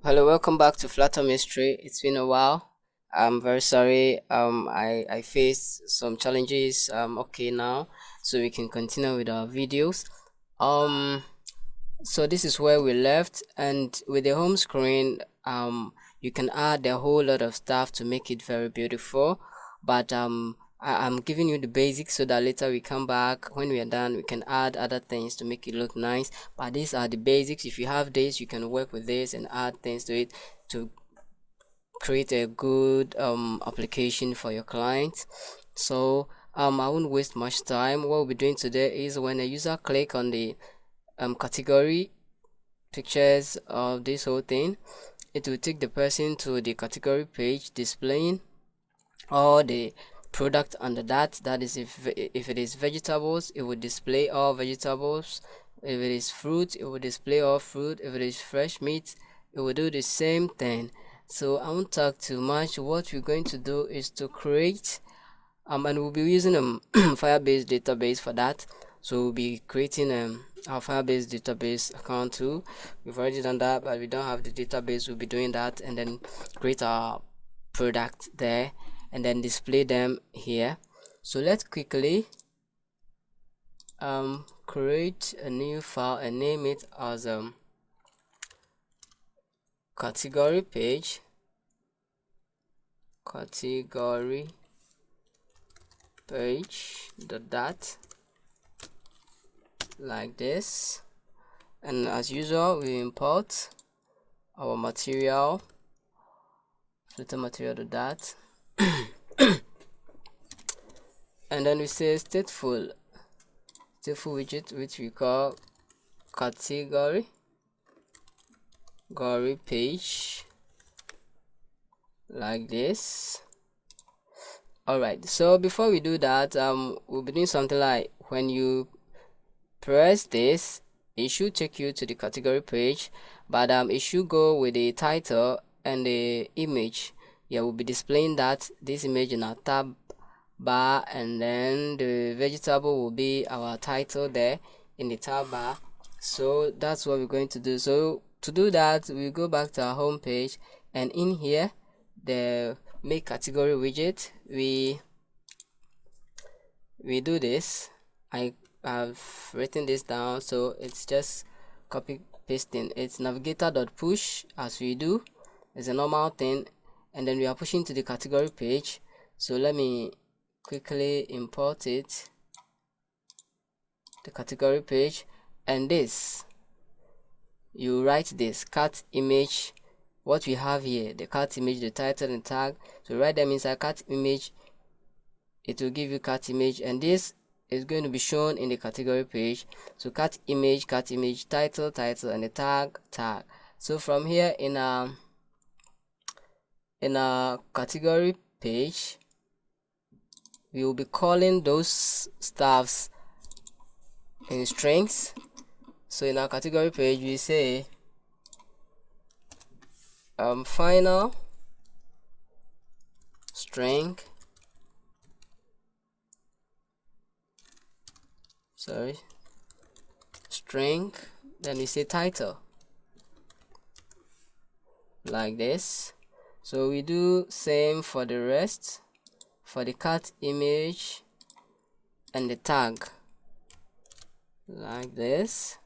Hello, welcome back to Flutter Mystery. It's been a while. I'm very sorry. I faced some challenges. Okay now, so we can continue with our videos. Um, so this is where we left, and with the home screen, you can add a whole lot of stuff to make it very beautiful. But I'm giving you the basics so that later we come back when we are done. We can add other things to make it look nice. But these are the basics. If you have this, you can work with this and add things to it to create a good application for your clients. So I won't waste much time. What we'll be doing today is when a user click on the category pictures of this whole thing, it will take the person to the category page displaying all the product under that. That is, if it is vegetables, it will display all vegetables. If it is fruit, it will display all fruit. If it is fresh meat, it will do the same thing. So I won't talk too much. What we're going to do is to create and we'll be using Firebase database for that. So we'll be creating our Firebase database account too. We've already done that, but we don't have the database. We'll be doing that and then create our product there and then display them here. So let's quickly create a new file and name it as category page, category page dot like this. And as usual, we import our material, Flutter material dot and then we say stateful widget, which we call category page like this. Alright, so before we do that, we'll be doing something like when you press this, it should take you to the category page, but it should go with the title and the image. Yeah, we'll be displaying this image in our tab bar, and then the vegetable will be our title there in the tab bar. So that's what we're going to do. So to do that, we go back to our home page, and in here the make category widget, we do this. I have written this down, so it's just copy pasting. It's navigator.push, as we do. It's a normal thing, and then we are pushing to the category page. So let me quickly import it, the category page, and this, you write this cat image, what we have here, the cat image, the title and tag. So write them inside cat image, it will give you cat image, and this is going to be shown in the category page. So cat image, title, and the tag. So from here in our category page, we will be calling those stuffs in strings. So in our category page, we say final string, string, then we say title like this. So we do same for the rest, for the cat image and the tag like this.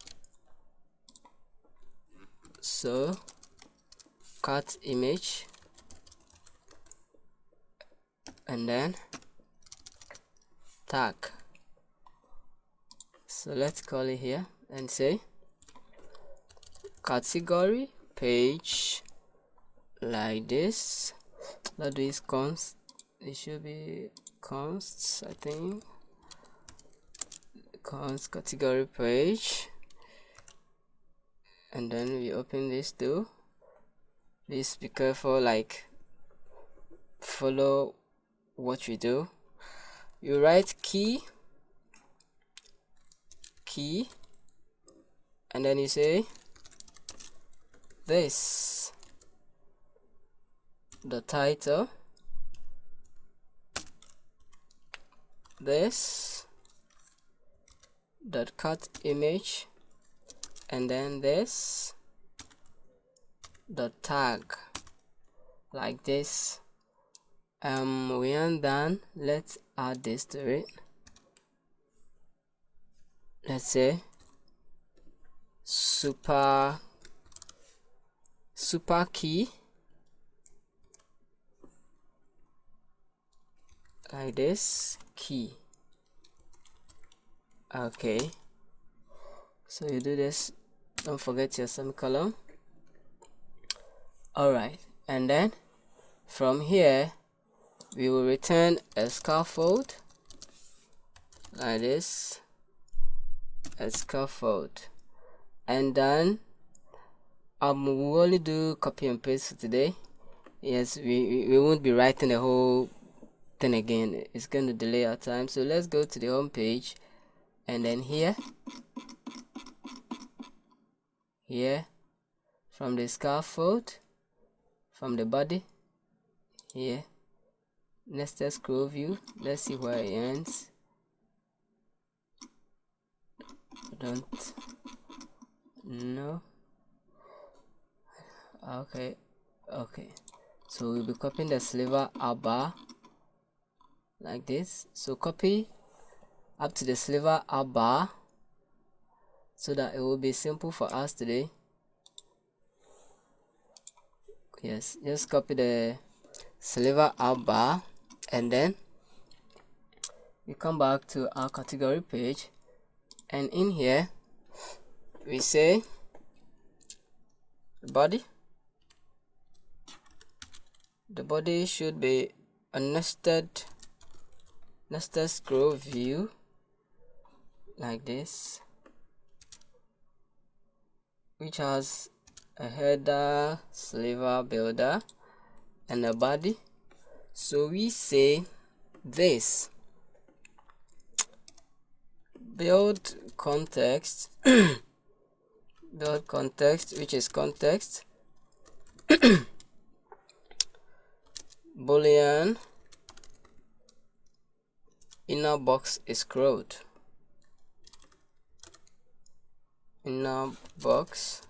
So cat image and then tag. So let's call it here and say category page like this. That is const, it should be const, I think, const category page, and then we open this too. Please be careful, like follow what we do. You write key, and then you say this, the title, this, dot cut image, and then this, the tag like this. We aren't done. Let's add this to it. Let's say super key like this, key. Okay, so you do this, don't forget your semicolon. Alright, and then from here we will return a scaffold like this, a scaffold, and then we'll only do copy and paste for today. Yes, we won't be writing the whole thing again, it's going to delay our time. So let's go to the home page, and then here from the scaffold, from the body here, let's just scroll view, let's see where it ends. Don't know. Okay, so we'll be copying the sliver out bar like this. So copy up to the sliver out bar so that it will be simple for us today. Yes, just copy the sliver out bar, and then we come back to our category page, and in here we say the body should be a nested scroll view like this, which has a header, sliver, builder, and a body. So we say this build context build context, which is context boolean inner box is scrolled. Inner box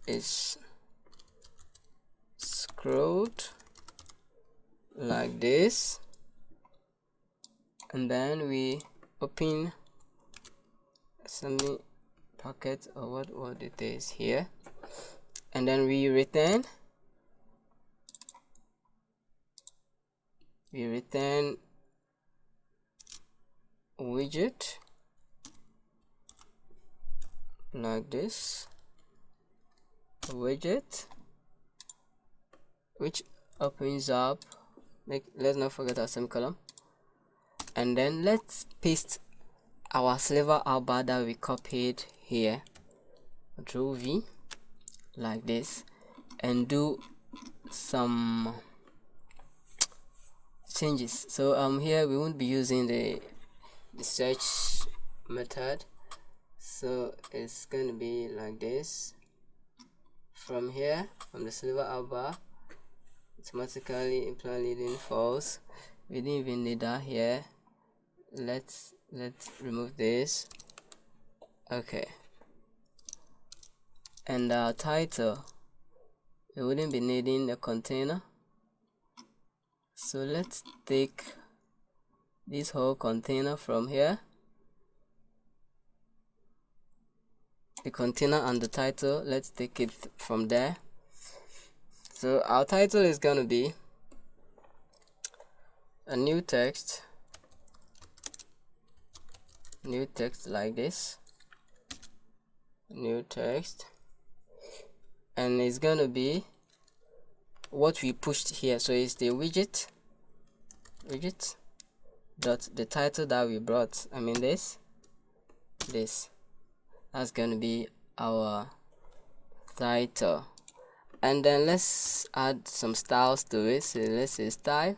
is scrolled like this, and then we open semi packet or what it is here, and then we return widget like this, widget which opens up, let's not forget our semicolon, and then let's paste our sliver out bar that we copied here, Control V like this, and do some changes. So here we won't be using the search method, so it's going to be like this. From here, from the sliver out bar, automatically imply leading false. We didn't even need that here. Let's remove this. Okay, and our title, we wouldn't be needing a container, so let's take this whole container from here, the container and the title, let's take it from there. So our title is going to be a new text like this, new text, and it's going to be what we pushed here. So it's the widget dot the title that we brought, I mean this that's going to be our title. And then let's add some styles to it. So let's say style,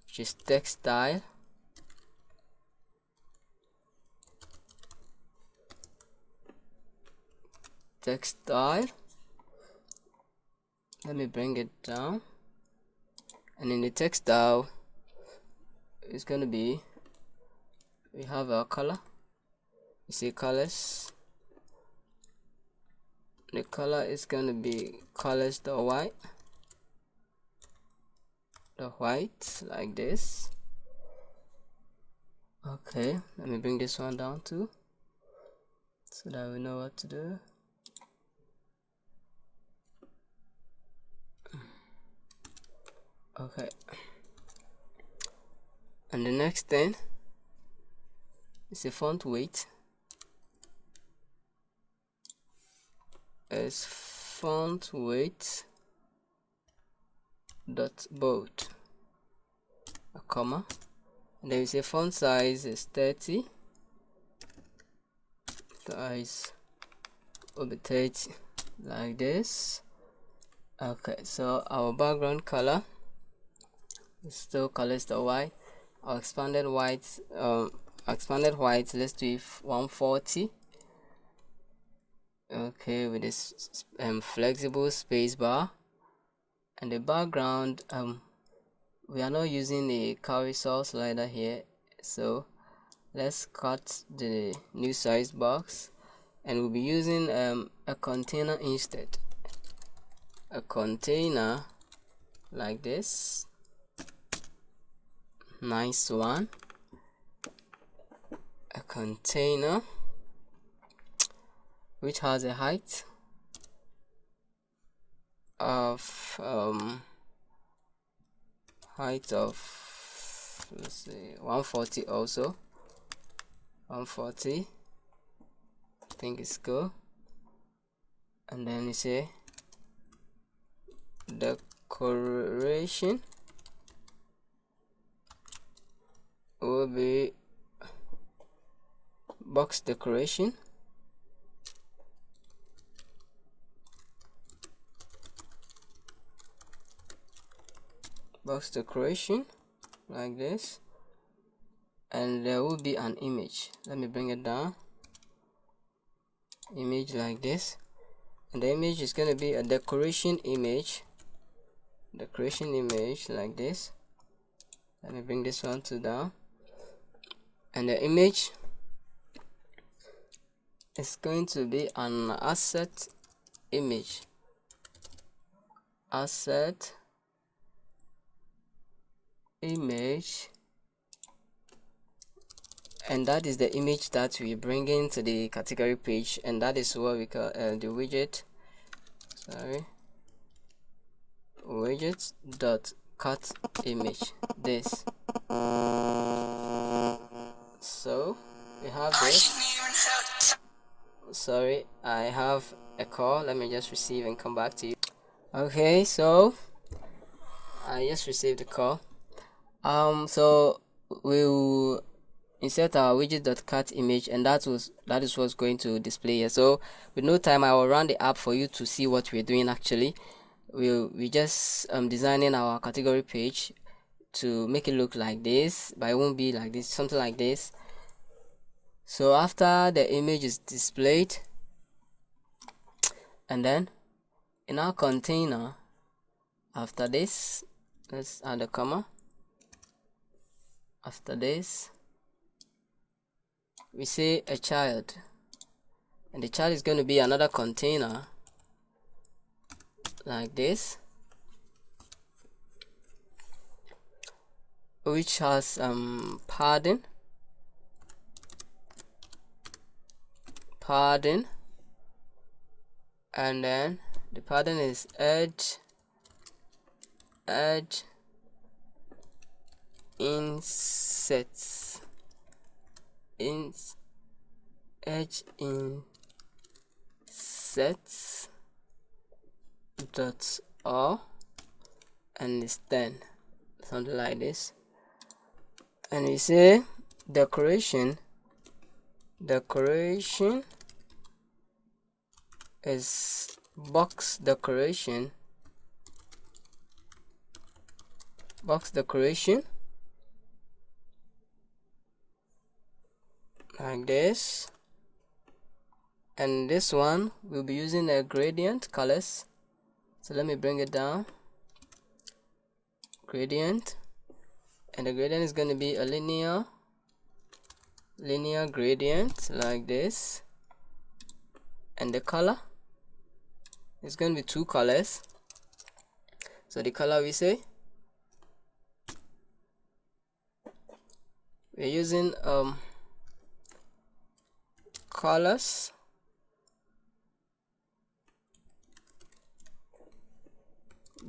which is text style, let me bring it down, and in the text style it's going to be, we have our color, You see colors, the color is going to be colors the white like this. Okay, let me bring this one down too so that we know what to do. Okay, and the next thing is a font weight. Is font weight dot bold, a comma, and then you say font size is 30. Size will be 30 like this. Okay, so our background color is still colors the white. Our expanded white, let's do it 140. Okay, with this flexible space bar, and the background, we are not using a carousel slider here, so let's cut the new size box, and we'll be using a container instead. A container like this, nice one. A container which has a height of let's see, 140 also. 140, I think it's good. And then you say decoration will be box decoration. Box decoration like this, and there will be an image. Let me bring it down. Image like this, and the image is going to be a decoration image. Decoration image like this. Let me bring this one to down, and the image is going to be an asset image. Asset image, and that is the image that we bring into the category page, and that is what we call the widget. Widget dot cut image. This. So we have this. Sorry, I have a call. Let me just receive and come back to you. Okay, so I just received a call. So we'll insert our widget.cat image, and that is what's going to display here. So with no time, I will run the app for you to see what we're doing. Actually, we just designing our category page to make it look like this, but it won't be like this, something like this. So after the image is displayed, and then in our container, after this, let's add a comma. After this, we say a child, and the child is going to be another container like this, which has padding, and then the padding is edge insets, edge insets dot or, and it's 10, something like this. And we say decoration is box decoration like this, and this one we'll be using a gradient colors. So let me bring it down. Gradient, and the gradient is going to be a linear linear gradient like this, and the color is going to be 2 colors. So the color, we say we're using colors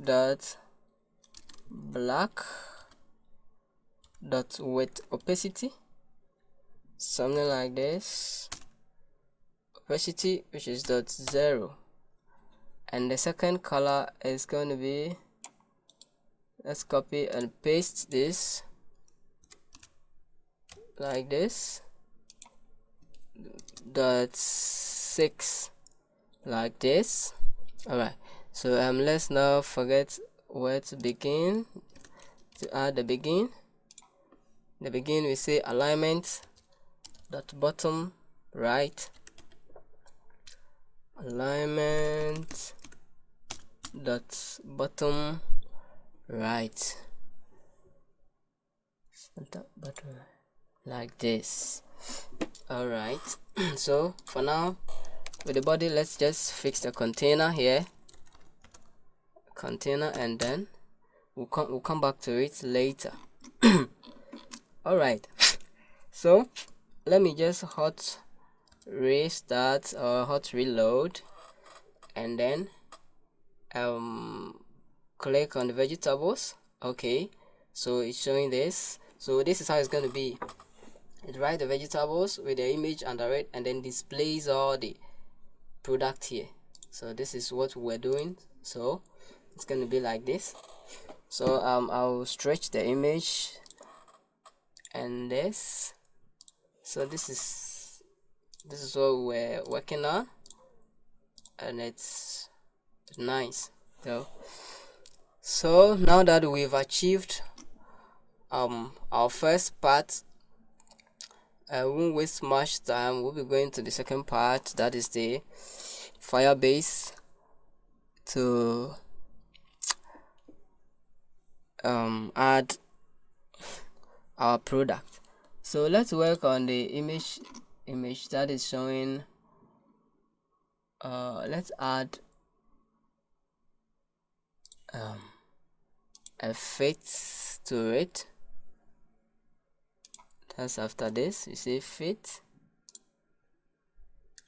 dot black dot with opacity, something like this, opacity which is dot 0, and the second color is going to be, let's copy and paste this like this, dot 6 like this. Alright, so let's now forget where to begin. To add the begin, we say alignment dot bottom right, alignment dot bottom right, bottom like this. All right. So for now, with the body, let's just fix the container here, container, and then we'll come back to it later. All right, so let me just hot restart or hot reload, and then click on the vegetables. Okay, so it's showing this. So this is how it's going to be. It writes the vegetables with the image under it, and then displays all the product here. So this is what we're doing. So it's going to be like this. So I'll stretch the image and this. So this is what we're working on, and it's nice. So now that we've achieved our first part, I won't waste much time. We'll be going to the second part, that is the Firebase, to add our product. So let's work on the image that is showing. Let's add a fit to it. That's after this, you say fit.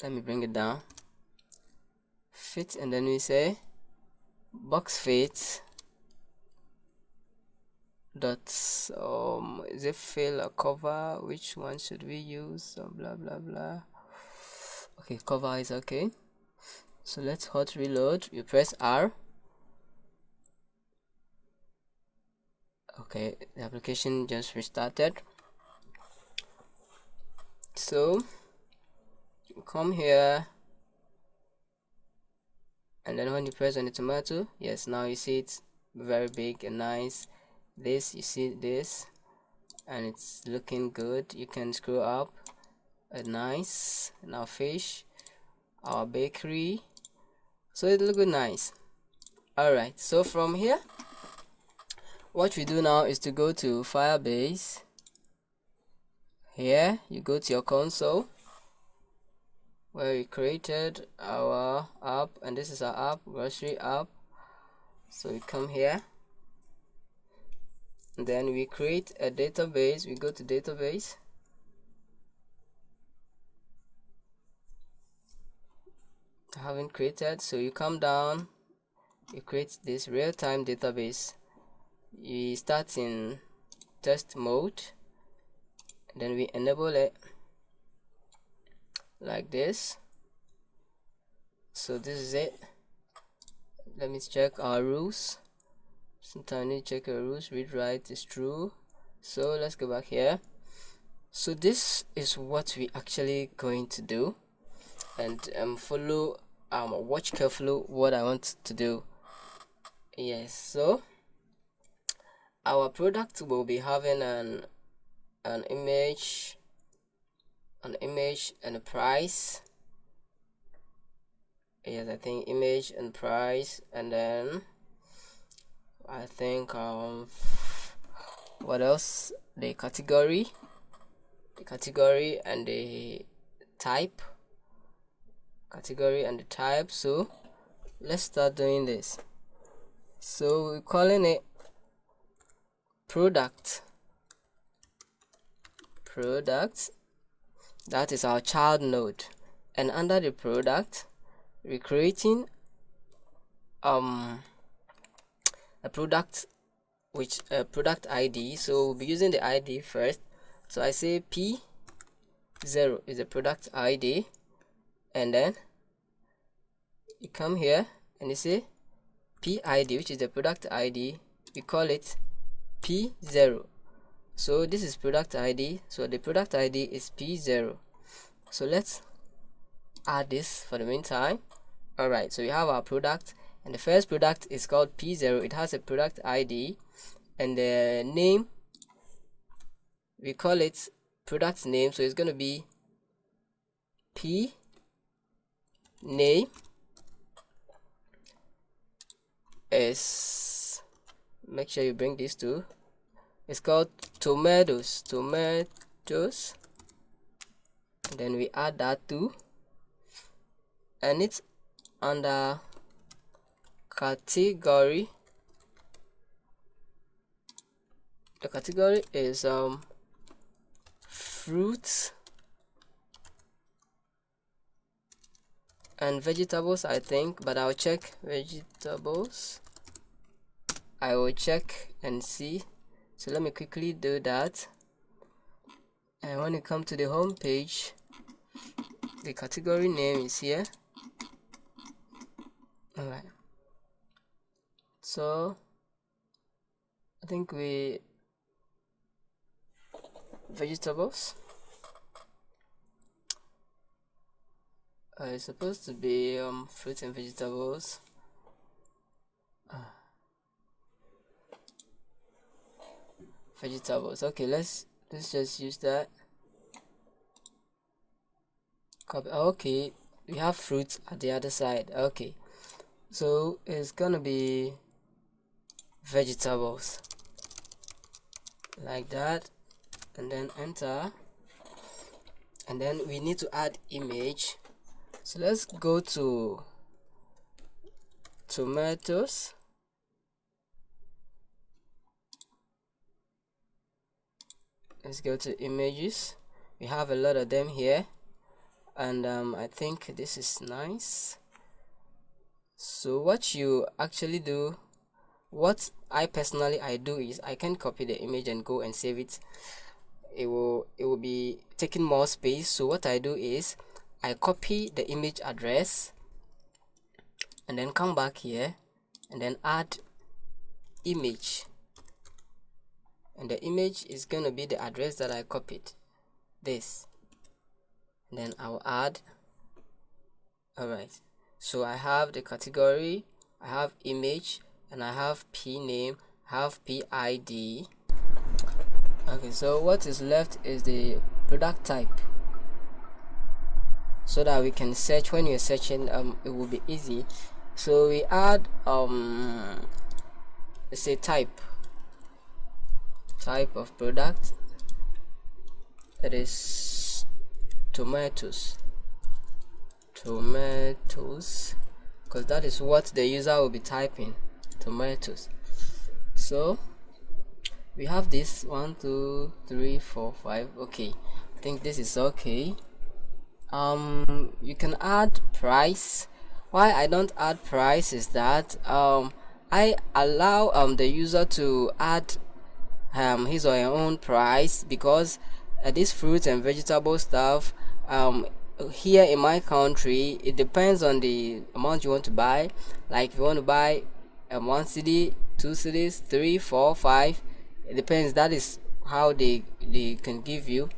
Let me bring it down. Fit, and then we say box fit dot is it fill or cover? Which one should we use? So blah blah blah. Okay, cover is okay. So let's hot reload. You press R. Okay, the application just restarted. So you come here, and then when you press on the tomato, yes, now you see it's very big and nice. This, you see this, and it's looking good. You can scroll up. Nice. Now fish, our bakery, so it looks nice. All right, so from here, what we do now is to go to Firebase. Here you go to your console where we created our app, and this is our app, grocery app. So we come here, and then we create a database. We go to database, haven't created, so you come down, you create this real-time database. You start in test mode, then we enable it like this. So this is it. Let me check our rules. Sometimes I need to check our rules. Read write is true. So let's go back here. So this is what we actually going to do, and follow watch carefully what I want to do. Yes, so our product will be having an image and a price. Yes, I think image and price, and then I think what else, the category, the category and the type. Category and the type. So let's start doing this. So we're calling it product. That is our child node, and under the product we're creating a product which product ID. So we'll be using the ID first. So I say P0 is the product ID, and then you come here and you say PID, which is the product ID. We call it P0. So this is product ID, so the product ID is P0. So let's add this for the meantime. Alright, so we have our product, and the first product is called P0. It has a product ID, and the name, we call it product name, so it's going to be P name is, make sure you bring these two, it's called tomatoes, and then we add that too, and it's under category. The category is fruits and vegetables, I think, but I'll check vegetables. I will check and see. So let me quickly do that. And when you come to the home page, the category name is here. Alright, so I think vegetables, it's supposed to be fruits and vegetables. Vegetables. Okay, let's just use that. Copy. Okay, we have fruits at the other side. Okay, so it's gonna be vegetables like that, and then enter, and then we need to add image. So let's go to tomatoes. Let's go to images. We have a lot of them here, and I think this is nice. So what you actually do, what I personally do is I can copy the image and go and save it. It will be taking more space. So what I do is I copy the image address and then come back here and then add image, and the image is gonna be the address that I copied, this, and then I'll add. Alright, so I have the category, I have image, and I have P name, I have PID. Okay, so what is left is the product type, so that we can search. When you're searching, it will be easy. So we add let's say type of product, it is tomatoes, because that is what the user will be typing, tomatoes. So we have this 1 2 3 4 5. Okay, I think this is okay. You can add price. Why I don't add price is that I allow the user to add his or her own price, because this fruit and vegetable stuff, here in my country, it depends on the amount you want to buy. Like if you want to buy 1 cedi, 2 cedis, 3 4 5, it depends. That is how they can give you.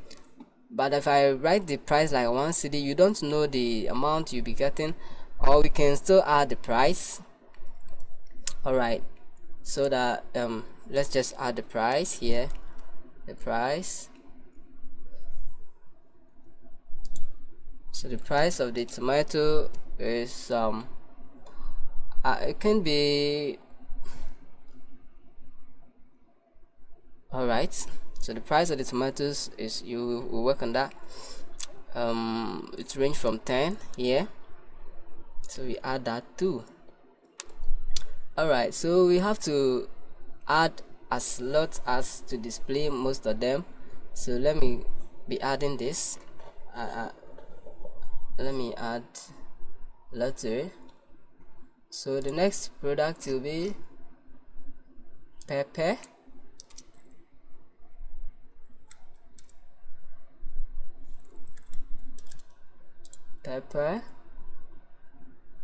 But if I write the price like 1 cedi, you don't know the amount you'll be getting, or we can still add the price. Alright, so that let's just add the price here, the price. So the price of the tomato is it can be, alright, So the price of the tomatoes is, you will work on that. It range from 10 here, so we add that too. Alright, so we have to add as lot as to display most of them. So let me be adding this. Let me add Flutter. So the next product will be pepper.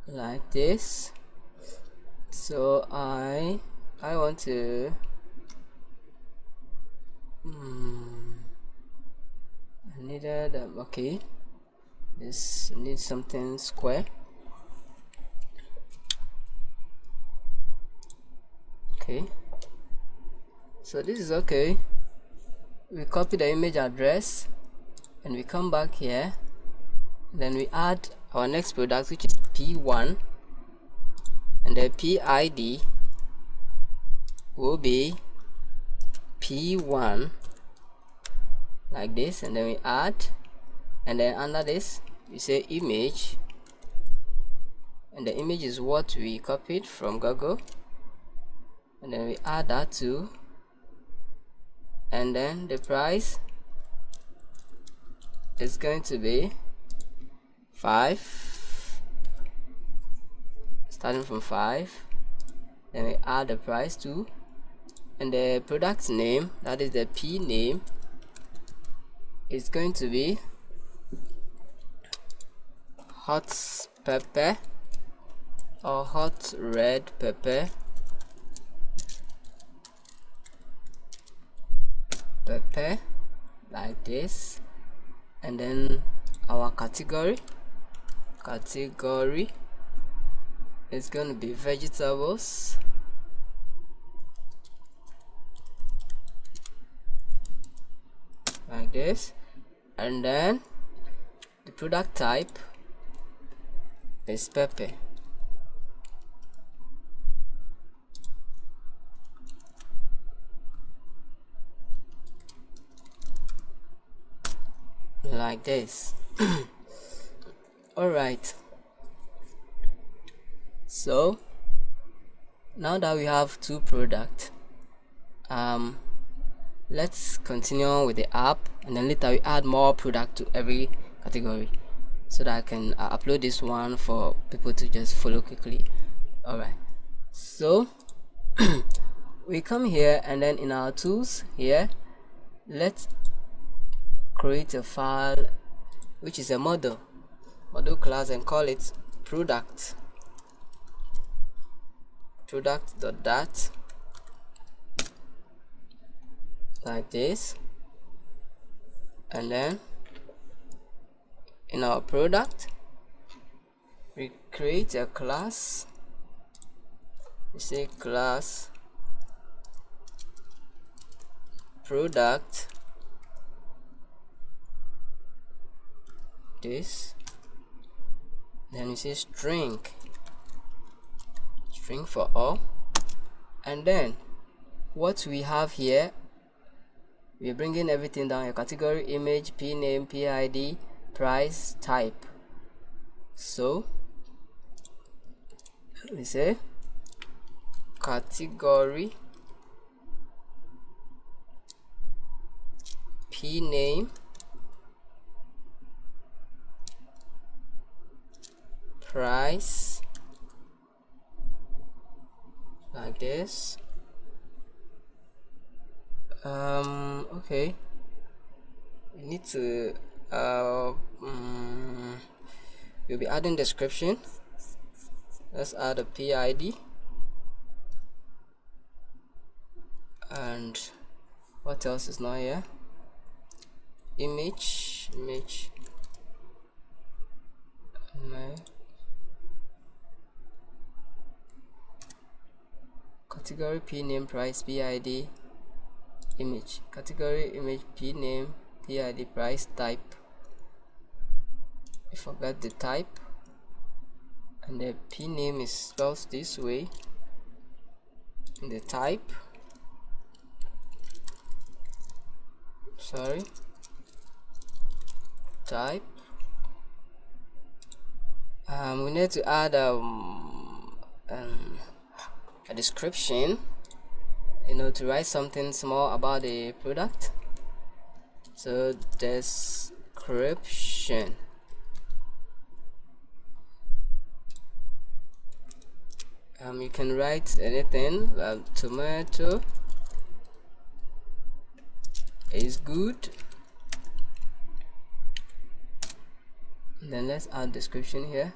Like this. So I want to I needed okay, this needs something square. Okay, so this is okay. We copy the image address and we come back here, then we add our next product, which is P1, and the PID will be P1 like this, and then we add, and then under this we say image, and the image is what we copied from Google, and then we add that too, and then the price is going to be 5, starting from 5. Then we add the price too, and the product name, that is the P name, is going to be hot pepper or hot red pepper. Like this, and then our category is going to be vegetables, like this, and then the product type is pepper. Like this. Alright, so now that we have two products, let's continue with the app, and then later we add more product to every category so that I can upload this one for people to just follow quickly. Alright, so we come here, and then in our tools here, let's create a file which is a model class, and call it product.dat, like this, and then in our product we create a class. We say class product this, then we say string for all, and then what we have here, we're bringing everything down: your category, image, p name, PID, price, type. So we say category, p name, price, like this. Okay, we need to we'll be adding description. Let's add a PID, and what else is not here? Image, category, p name, price, PID, image, category, image, p name, PID, price, type. I forgot the type, and the p name is spelled this way, and the type sorry, type. We need to add a description, to write something small about the product. So description. You can write anything. Tomato is good. Then let's add description here.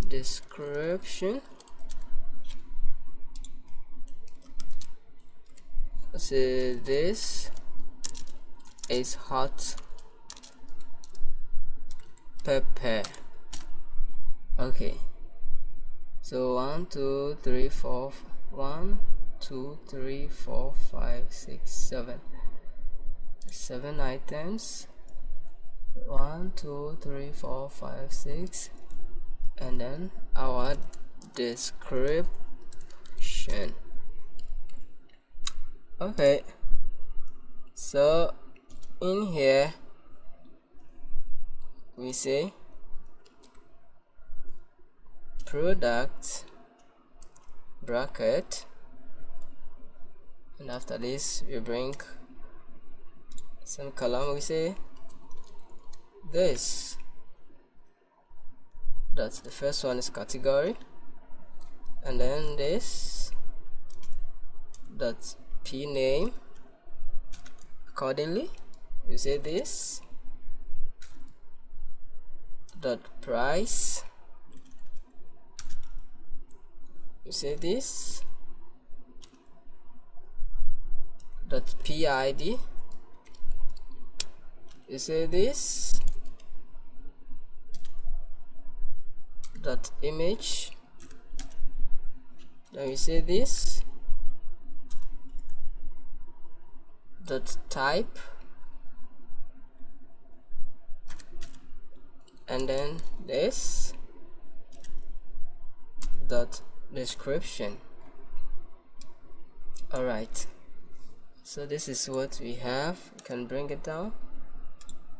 Description. So this is hot pepper. Okay, so 1 2 3 4 1 2 3 4 5 6 7 items. 1 2 3 4 5 6, and then our description. Okay, so in here we say product bracket, and after this we bring some column. We say this, that's the first one is category, and then this, that's p name. Accordingly you say this dot price, you say this dot PID, you say this dot image, then we say this dot type, and then this dot description. Alright, so this is what we have. You can bring it down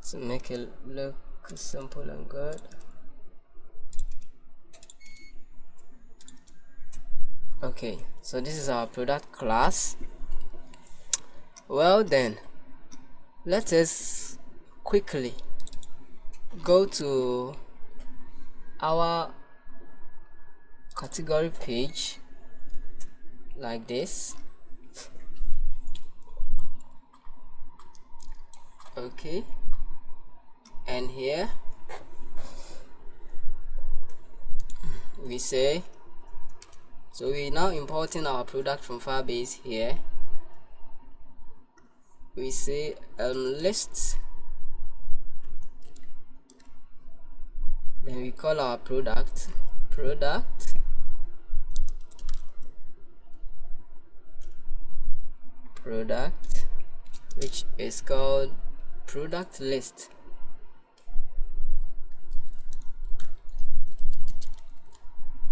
to make it look simple and good. Okay, so this is our product class. Well then, let us quickly go to our category page like this. Okay, and here we say, so we now importing our product from Firebase. Here we say list, then we call our product, which is called product list.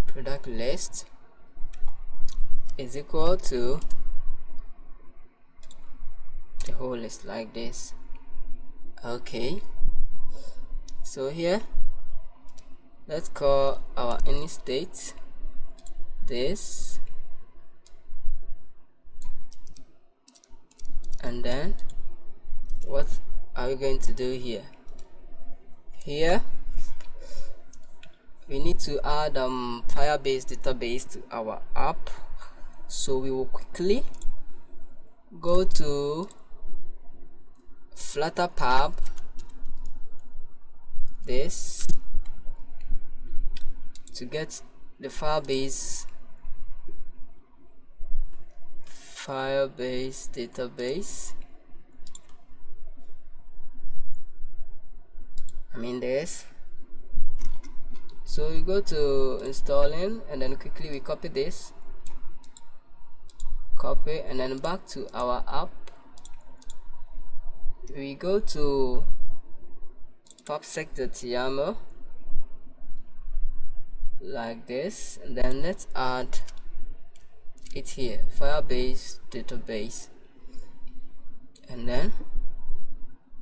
Product list is equal to the whole list like this. Okay, so here let's call our any state this, and then what are we going to do here? Here we need to add Firebase database to our app, so we will quickly go to Flutter tab, this, to get the Firebase database. This. So we go to installing, and then quickly we copy this, and then back to our app. We go to popsec.yaml like this, and then let's add it here, Firebase database. and then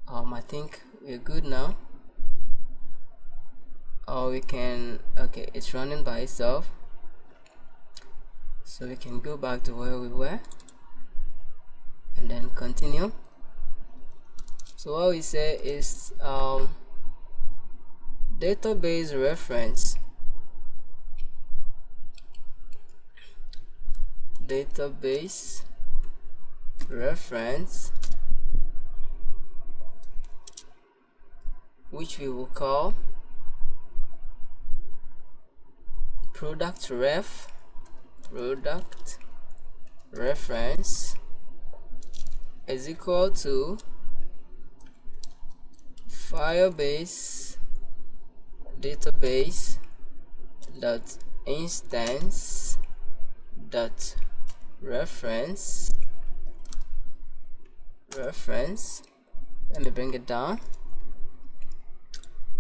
I think we're good now. Or we can, okay, it's running by itself, so we can go back to where we were and then continue. So what we say is database reference, database reference, which we will call product reference is equal to Firebase database dot instance dot reference. Let me bring it down.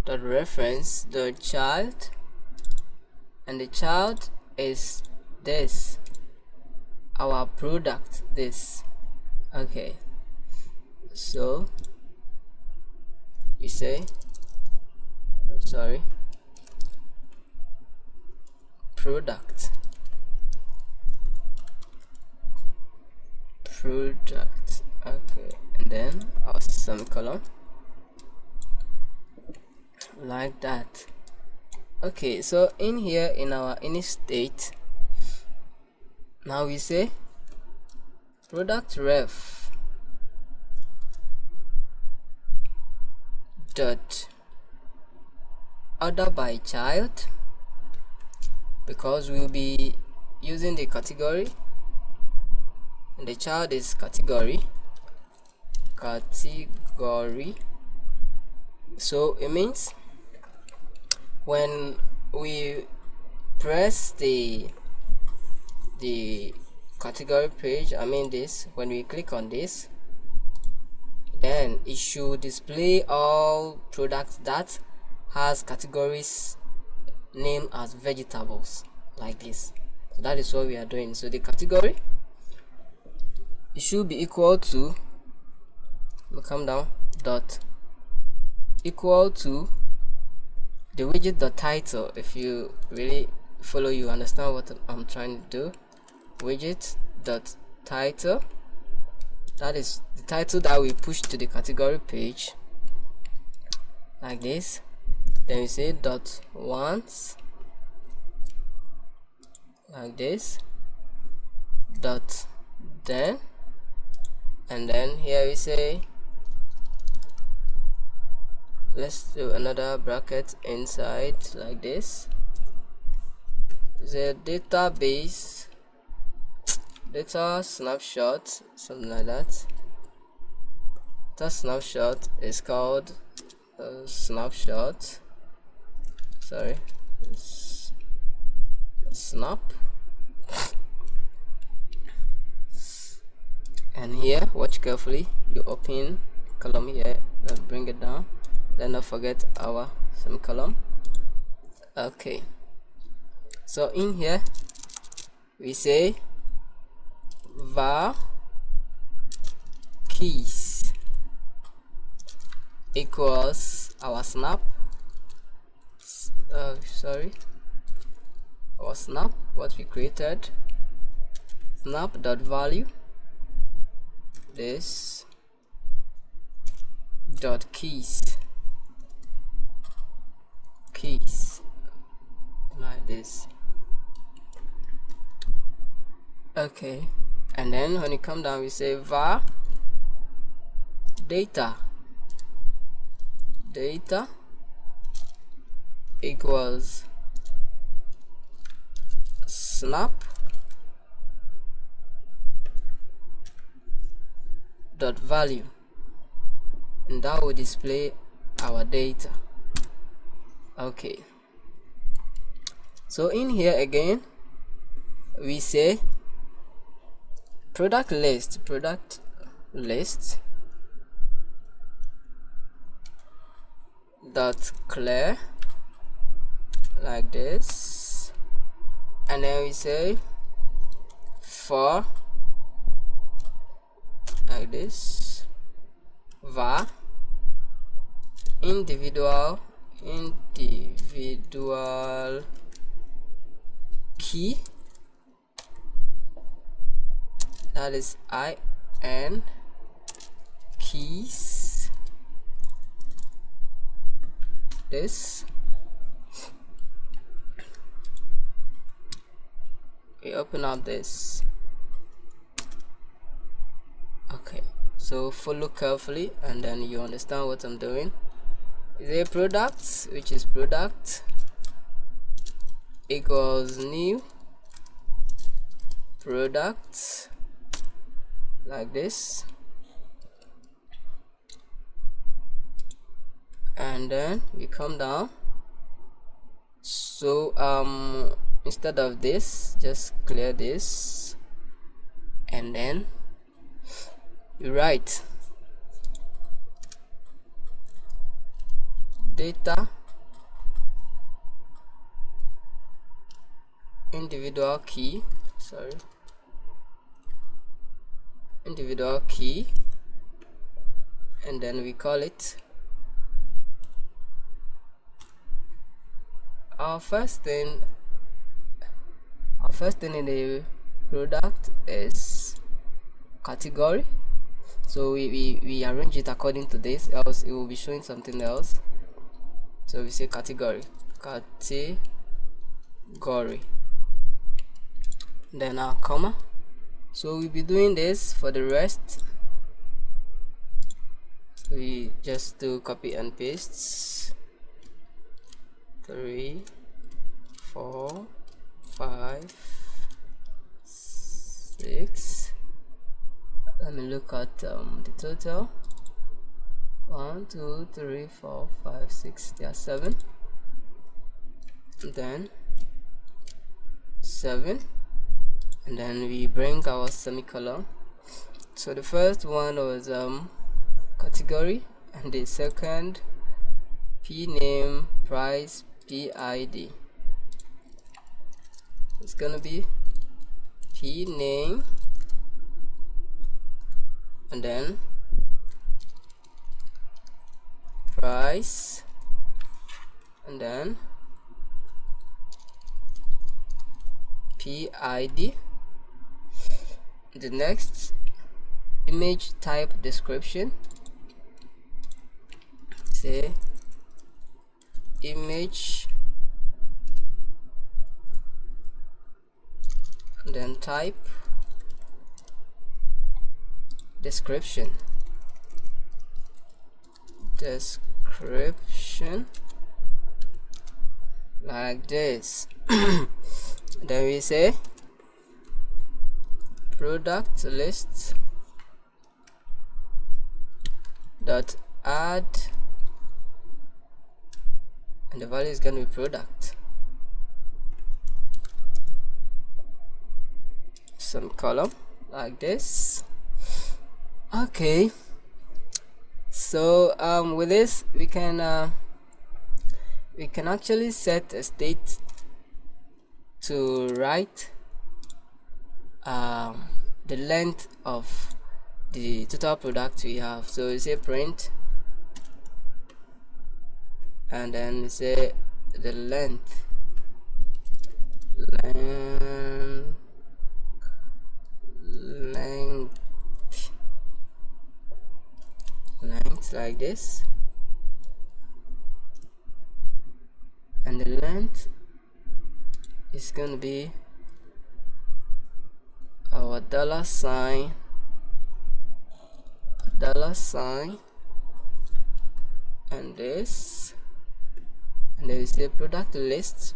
Dot reference the child, and the child is this, our product, this. Okay, so you say, sorry, product, okay, and then our semicolon, like that. Okay, so in here in our init state, now we say product ref dot order by child, because we'll be using the category and the child is category. So it means when we press the category page, I mean this, when we click on this, then it should display all products that has categories named as vegetables, like this. So that is what we are doing. So the category, it should be equal to, come down, dot equal to the widget dot title. If you really follow, you understand what I'm trying to do. Widget dot title, that is the title that we push to the category page, like this. Then we say dot once, like this, dot then, and then here we say, let's do another bracket inside, like this. The database data snapshot, something like that. Data snapshot is called snapshot, sorry, snap. And here, watch carefully, you open column here, let's bring it down, then don't forget our semicolon. Okay, so in here we say var keys equals our snap, our snap, what we created, snap dot value, this dot keys, like this. Okay, and then when you come down, we say var data equals snap dot value, and that will display our data. Okay, so in here again we say product list dot clear, like this, and then we say for, like this, var individual key, that is in keys. This we open up this. Okay, so follow carefully and then you understand what I'm doing. Is a product, which is product equals new product, like this, and then we come down. So instead of this, just clear this and then you write data individual key, and then we call it our first thing in the product is category. So we arrange it according to this, else it will be showing something else. So we say category, then our comma. So we'll be doing this for the rest. We just do copy and paste. 3, 4, 5, 6. Let me look at the total. 1, 2, 3, 4, 5, 6. There are 7. Then 7, and then we bring our semicolon. So the first one was category, and the second p name, price, PID. It's gonna be p name and then price and then PID. The next, image type description, say image and then type description, like this. Then we say product list dot add, and the value is going to be product, some column like this. Okay, so with this we can actually set a state to write the length of the total product we have. So we say print and then we say the length like this, and the length is gonna be our $sign, and this, and then we say product list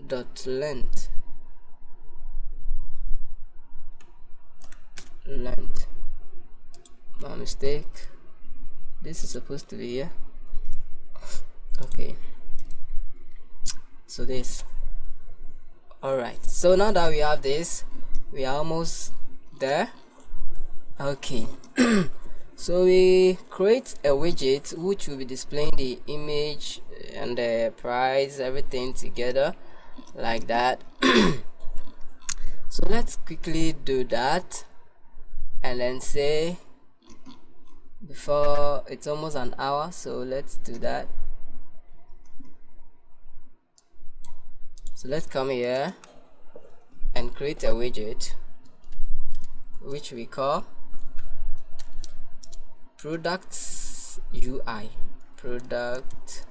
dot length, my mistake, this is supposed to be here. Okay, so this. Alright, so now that we have this, we are almost there. Okay, so we create a widget which will be displaying the image and the price, everything together like that. So let's quickly do that. and then say before it's almost an hour, so let's do that. So let's come here and create a widget which we call products UI. Product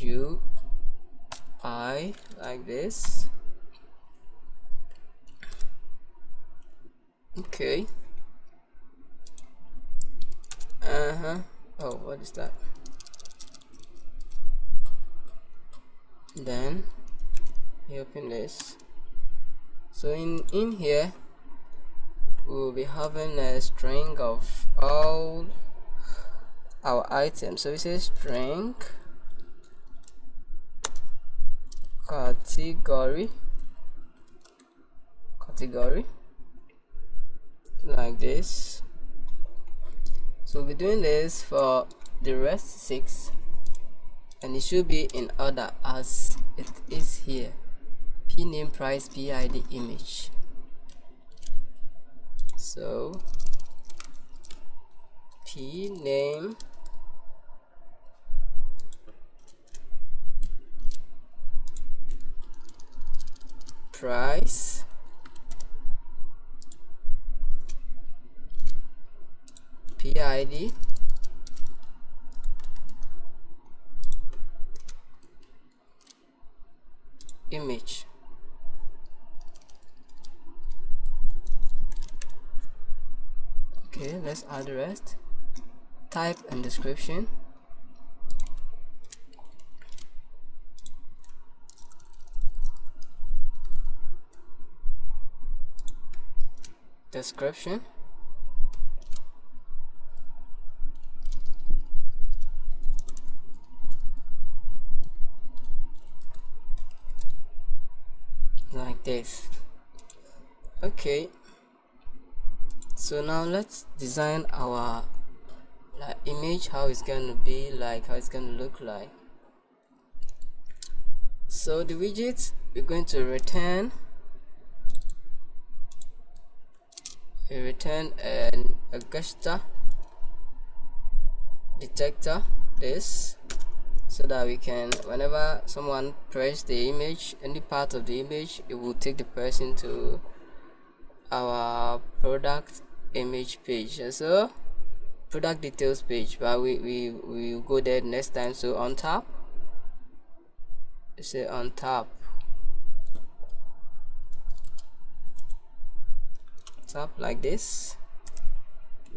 UI, like this. Okay. Oh, what is that? Then you open this. So in here we'll be having a string of all our items. So we say string category like this. So we'll be doing this for the rest 6, and it should be in order as it is here: p name, price, PID, image. So p name, price, PID, image. Okay, let's add the rest. Type and description. Description. Like this. Okay, so now let's design our image, how it's going to be like, how it's going to look like. So the widget, we're going to return a gesture detector, this, so that we can, whenever someone press the image, any part of the image, it will take the person to our product image page. So product details page, but we will go there next time. So on top, say on top like this.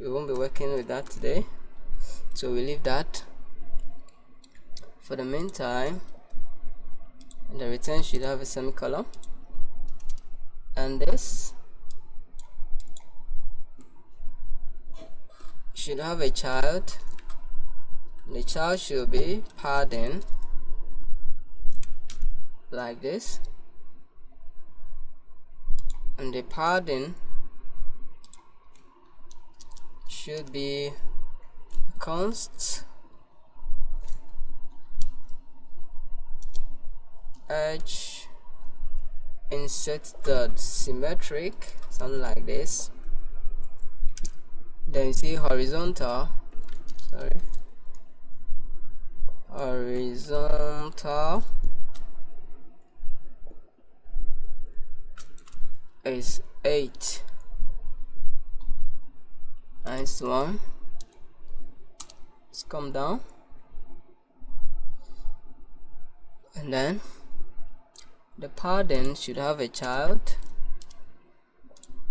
We won't be working with that today, so we leave that for the meantime. And the return should have a semicolon, and this should have a child. The child should be padding like this, and the padding should be const edge insert dot symmetric, something like this. Then you see horizontal is 8 nice one. Let's come down, and then the padding should have a child,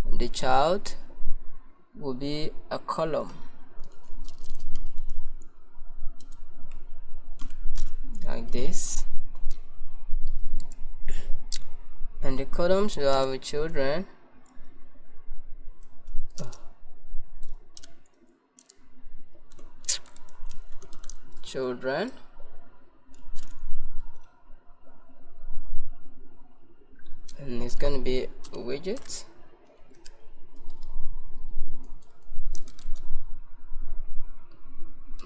and the child will be a column like this, and the column should have children. And it's gonna be a widget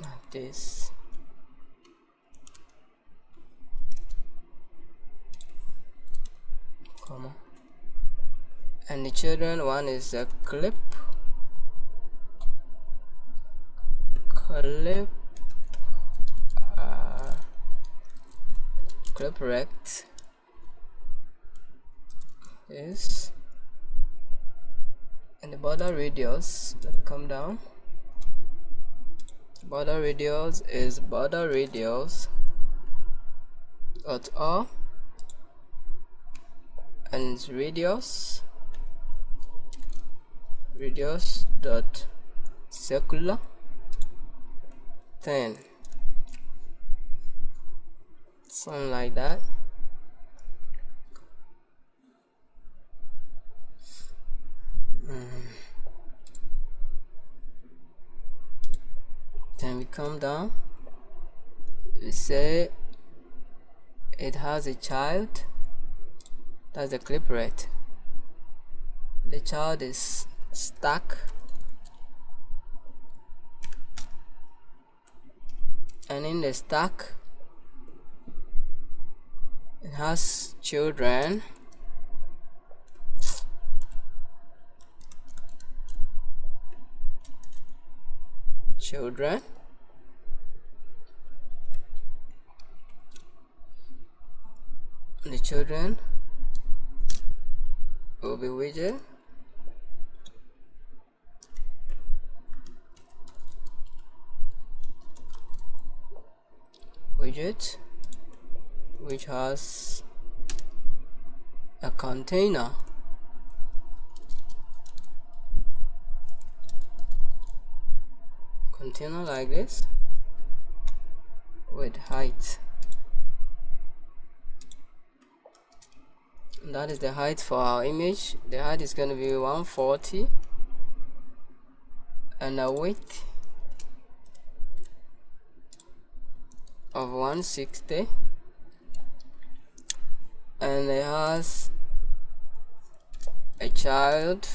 like this. and the children one is a clip uh, clip rect is, and the border radius, let me come down, border radius is border radius dot r, and it's radius dot circular 10, something like that. Then we come down, we say it has a child, that's the clip rate. The child is stack, and in the stack it has children, and the children will be widget, which has a container, like this with height. And that is the height for our image. The height is going to be 140 and a width of 160, and it has a child,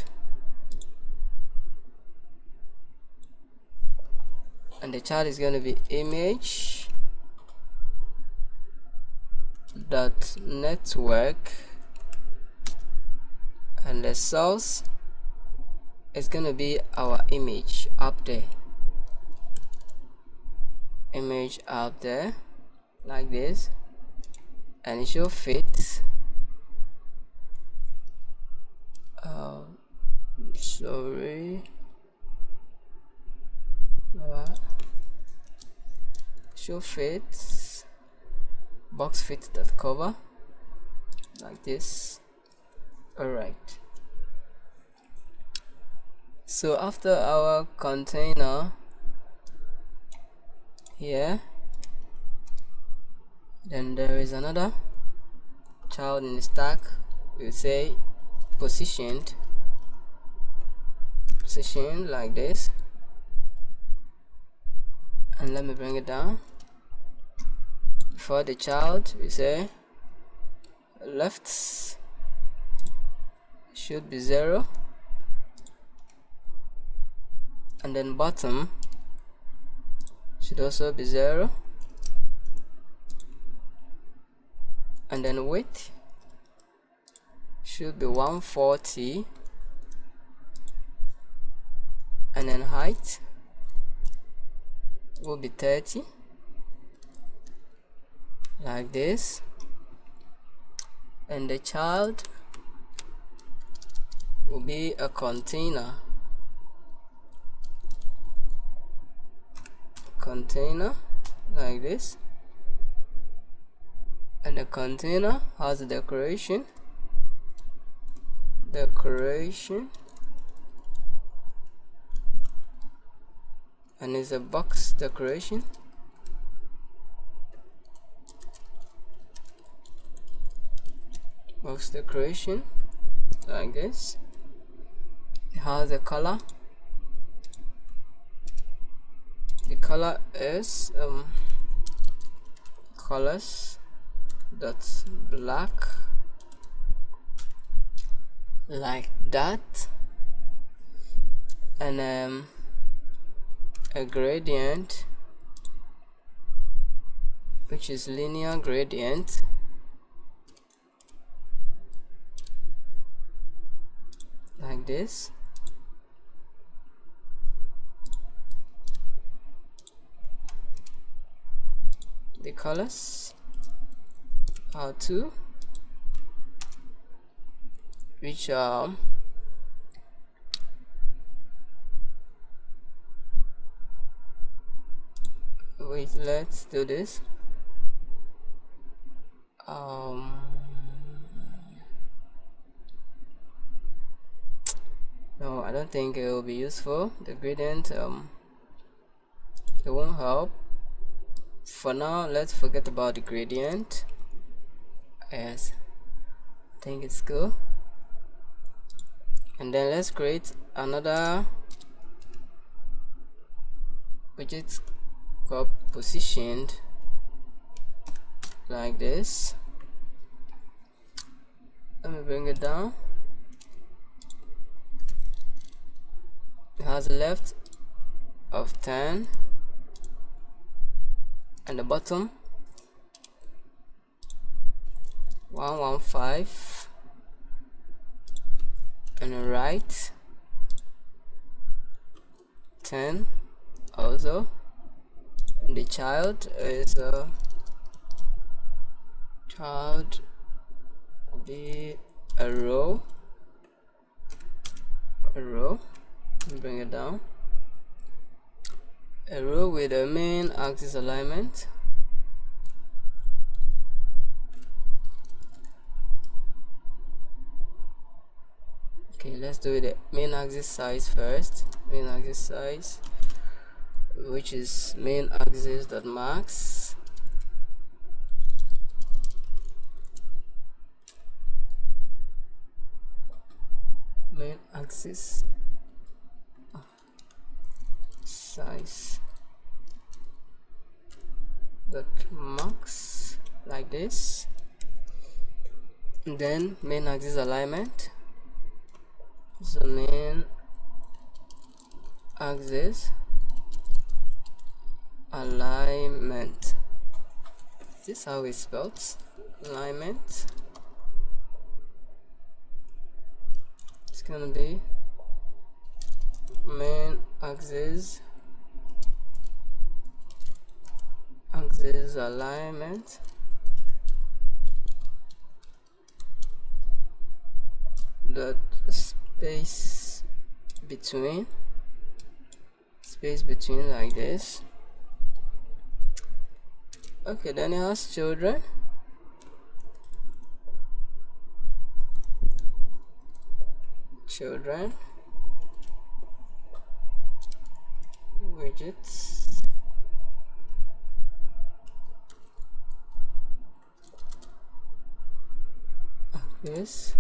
and the child is going to be image dot network, and the source is going to be our image up there, like this, and it should fit should fit box fit that cover like this. Alright, so after our container here, then there is another child in the stack. We say positioned like this, and let me bring it down. For the child, we say left should be 0, and then bottom should also be 0, and then width should be 140, and then height will be 30, like this, and the child will be a container like this, and the container has a decoration, and is a box decoration, like this. It has a color. The color is colors that's black, like that, and a gradient which is linear gradient, like this. The colors, how to, which wait, let's do this. No, I don't think it will be useful. The gradient, it won't help. For now, let's forget about the gradient. Yes, I think it's good. And then let's create another widget called positioned, like this. Let me bring it down. It has a left of 10 and the bottom 115 and the right 10 also. And the child is child be a row. Bring it down. A row with a main axis alignment. Okay, let's do the main axis size first. Main axis size, which is main axis dot max. Main axis size dot max, like this. And then main axis alignment, so main axis alignment. This is how it's spelled, alignment. It's gonna be main axis alignment dot space between like this. Okay, then it has children. Widgets, like this.